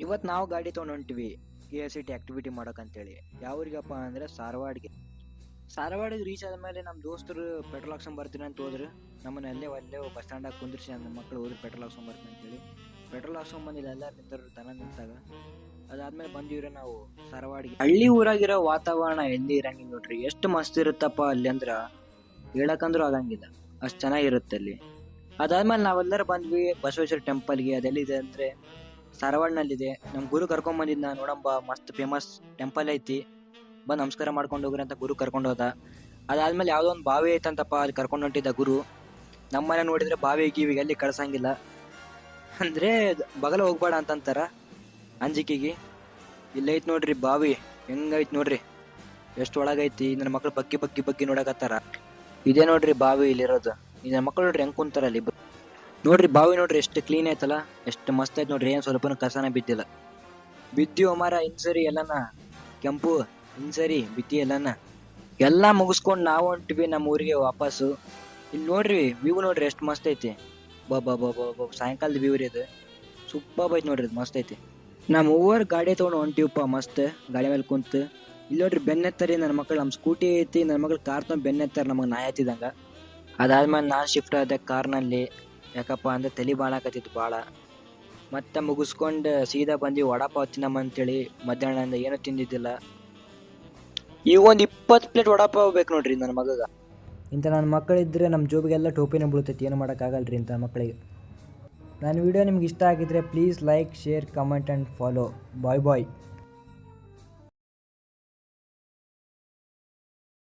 ಇವತ್ತು ನಾವು ಗಾಡಿ ತೊಗೊಂಡು ಹೊಂಟಿವಿ KSCT ಆಕ್ಟಿವಿಟಿ ಮಾಡೋಕಂತೇಳಿ. ಯಾವ್ರಿಗಪ್ಪ ಅಂದ್ರೆ ಧಾರವಾಡಿಗೆ ರೀಚ್ ಆದ್ಮೇಲೆ ನಮ್ಮ ದೋಸ್ತರು ಪೆಟ್ರೋಲ್ ಹಾಕ್ಸ್ಕೊಂಡ್ ಬರ್ತೀನಿ ಅಂತ ಹೋದ್ರು. ನಮ್ಮನ್ನ ಅಲ್ಲೇ ಬಸ್ ಸ್ಟ್ಯಾಂಡಾಗ ಕುಂದಿರ್ಸಿ ನಮ್ಮ ಮಕ್ಕಳು ಹೋದ್ರು ಪೆಟ್ರೋಲ್ ಹಾಕ್ಸ್ಕೊಂಡ್ ಬರ್ತೀನಿ ಅಂತೇಳಿ. ಪೆಟ್ರೋಲ್ ಹಾಕ್ಸ್ಕೊಂಡ್ ಬಂದಿಲ್ಲ, ಎಲ್ಲರೂ ನಿಂತರು ದನ ನಿಂತಾಗ. ಅದಾದ್ಮೇಲೆ ಬಂದಿವ್ರಿ ನಾವು ಧಾರವಾಡಿಗೆ. ಹಳ್ಳಿ ಊರಾಗಿರೋ ವಾತಾವರಣ ಎಲ್ಲಿ ಇರಂಗಿಲ್ಲ ನೋಡ್ರಿ, ಎಷ್ಟು ಮಸ್ತ್ ಇರುತ್ತಪ್ಪ ಅಲ್ಲಿ ಅಂದ್ರ ಹೇಳಕಂದ್ರೂ ಆಗಂಗಿಲ್ಲ, ಅಷ್ಟು ಚೆನ್ನಾಗಿರುತ್ತೆ ಅಲ್ಲಿ. ಅದಾದ್ಮೇಲೆ ನಾವೆಲ್ಲರೂ ಬಂದ್ವಿ ಬಸವೇಶ್ವರ ಟೆಂಪಲ್ಗೆ. ಅದೆಲ್ಲಿದೆ ಅಂದ್ರೆ ಧಾರವಾಡನಲ್ಲಿದೆ. ನಮ್ಮ ಗುರು ಕರ್ಕೊಂಡ್ ಬಂದಿದ್ದ, ನೋಡಂಬ ಮಸ್ತ್ ಫೇಮಸ್ ಟೆಂಪಲ್ ಐತಿ, ಬಂದು ನಮಸ್ಕಾರ ಮಾಡ್ಕೊಂಡು ಹೋಗ್ರಿ ಅಂತ ಗುರು ಕರ್ಕೊಂಡು ಹೋದ. ಅದಾದ್ಮೇಲೆ ಯಾವುದೋ ಒಂದು ಬಾವಿ ಐತಂತಪ್ಪ, ಅಲ್ಲಿ ಕರ್ಕೊಂಡು ಹೊಂಟಿದ್ದ ಗುರು. ನಮ್ಮನೆ ನೋಡಿದ್ರೆ ಬಾವಿ ಗೀವಿಗೆ ಎಲ್ಲಿ ಕಳ್ಸಂಗಿಲ್ಲ, ಅಂದ್ರೆ ಬಗಲ ಹೋಗ್ಬೇಡ ಅಂತಂತಾರ ಅಂಜಿಕೆಗೆ. ಇಲ್ಲೈತ್ ನೋಡ್ರಿ ಬಾವಿ, ಹೆಂಗೈತ್ ನೋಡ್ರಿ, ಎಷ್ಟು ಒಳಗೈತಿ. ನನ್ನ ಮಕ್ಳು ಬಗ್ಗಿ ನೋಡಕತ್ತಾರ. ಇದೇ ನೋಡ್ರಿ ಬಾವಿ ಇಲ್ಲಿರೋದು. ನನ್ನ ಮಕ್ಳು ನೋಡ್ರಿ ಹೆಂಗ್ ಕುಂತಾರ ಅಲ್ಲಿ. ನೋಡ್ರಿ ಬಾವಿ ನೋಡ್ರಿ ಎಷ್ಟು ಕ್ಲೀನ್ ಐತಲ್ಲ, ಎಷ್ಟು ಮಸ್ತ್ ಐತ್ ನೋಡ್ರಿ, ಏನ್ ಸ್ವಲ್ಪನೂ ಕಸನ ಬಿದ್ದಿಲ್ಲ. ಬಿದ್ದೀವ ಮರ ಇನ್ಸರಿ ಎಲ್ಲನ ಕೆಂಪು, ಇನ್ಸರಿ ಬಿತ್ತಿ ಎಲ್ಲಾ ಮುಗಿಸ್ಕೊಂಡು ನಾವು ಹೊಂಟಿವಿ ನಮ್ಮ ಊರಿಗೆ ವಾಪಸ್ಸು. ಇಲ್ಲಿ ನೋಡ್ರಿ ವ್ಯೂ ನೋಡ್ರಿ ಎಷ್ಟು ಮಸ್ತ್ ಐತಿ. ಬಾಬಾ ಸಾಯಂಕಾಲದ ವ್ಯೂ ರೀ ಇದು, ಸೂಪರ್ ಐತಿ ನೋಡ್ರಿ, ಇದು ಮಸ್ತ್ ಐತಿ. ನಮ್ಮ ಮೂವರು ಗಾಡಿ ತೊಗೊಂಡು ಹೊಂಟಿವಪ್ಪ ಮಸ್ತ್, ಗಾಡಿ ಮೇಲೆ ಕುಂತು. ಇಲ್ಲಿ ನೋಡ್ರಿ ಬೆನ್ನೆತ್ತರಿ ನನ್ನ ಮಕ್ಕಳು, ನಮ್ಮ ಸ್ಕೂಟಿ ಐತಿ, ನನ್ನ ಮಕ್ಳು ಕಾರ್ ತೊಗೊಂಡು ಬೆನ್ನೆತ್ತಾರ ನಮಗೆ ನಾಯಿ ಹತ್ತಿದಂಗ. ಅದಾದ್ಮೇಲೆ ನಾನು ಶಿಫ್ಟ್ ಆದೆ ಕಾರ್ನಲ್ಲಿ, ಯಾಕಪ್ಪ ಅಂದ್ರೆ ತಲೆ ಬಾಳಾಕತ್ತಿತ್ತು ಭಾಳ. ಮತ್ತೆ ಮುಗಿಸ್ಕೊಂಡು ಸೀದಾ ಬಂದು ವಡಾಪಾವ್ ತಿನ್ನಮ್ಮ ಅಂತೇಳಿ. ಮಧ್ಯಾಹ್ನದಿಂದ ಏನೂ ತಿಂದಿದ್ದಿಲ್ಲ. ಈಗ ಒಂದು 20 ಪ್ಲೇಟ್ ವಡಾಪಾವ್ ಬೇಕು ನೋಡ್ರಿ ನನ್ನ ಮಗಗ. ಇಂಥ ನನ್ನ ಮಕ್ಕಳಿದ್ರೆ ನಮ್ಮ ಜೋಬಿಗೆಲ್ಲ ಟೋಪಿನೇ ಬೀಳ್ತೈತಿ, ಏನು ಮಾಡೋಕ್ಕಾಗಲ್ರಿ ಇಂಥ ಮಕ್ಕಳಿಗೆ. ನನ್ನ ವಿಡಿಯೋ ನಿಮ್ಗೆ ಇಷ್ಟ ಆಗಿದ್ರೆ please like, share, comment and follow. Bye.